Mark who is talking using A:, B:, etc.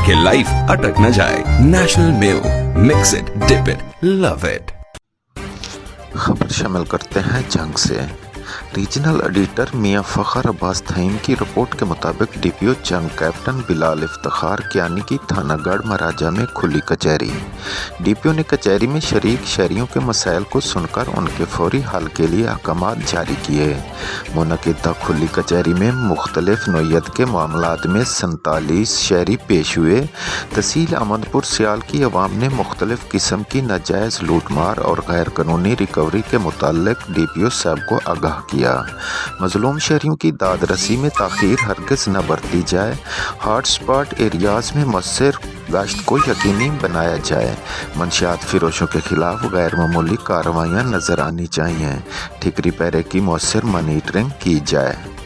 A: कि लाइफ अटक न जाए। National mayo, mix it, dip it, love it.
B: खबर शामिल करते हैं जंग से। रीजनल एडिटर मियां फ़खर अब्बास थईम की रिपोर्ट के मुताबिक डीपीओ जंग कैप्टन बिलाल इफ्तिखार कियानी की थानागढ़ महाराजा में खुली कचहरी। डीपीओ ने कचहरी में शरीक शहरियों के मसाइल को सुनकर उनके फौरी हल के लिए अहकामात जारी किए। मुनक़िदा खुली कचहरी में मुख्तलिफ नौइयत के मामलात में 47 शहरी पेश हुए। तहसील अहमदपुर सियाल की अवाम ने मुख्तलिफ किस्म की नाजायज़ लूटमार और गैर कानूनी रिकवरी के मुताल्लिक डीपीओ साहब को आगाह किया। मज़लूम शहरियों की दाद रसी में ताख़ीर हरगिज़ न बरती जाए। हॉट स्पॉट एरियाज़ में मौसर गश्त को यकीनी बनाया जाए। मंशियात फ़रोशों के खिलाफ गैर मामूली कार्रवाइयाँ नज़र आनी चाहिए। ठिकरी पैरे की मौसर मॉनिटरिंग की जाए।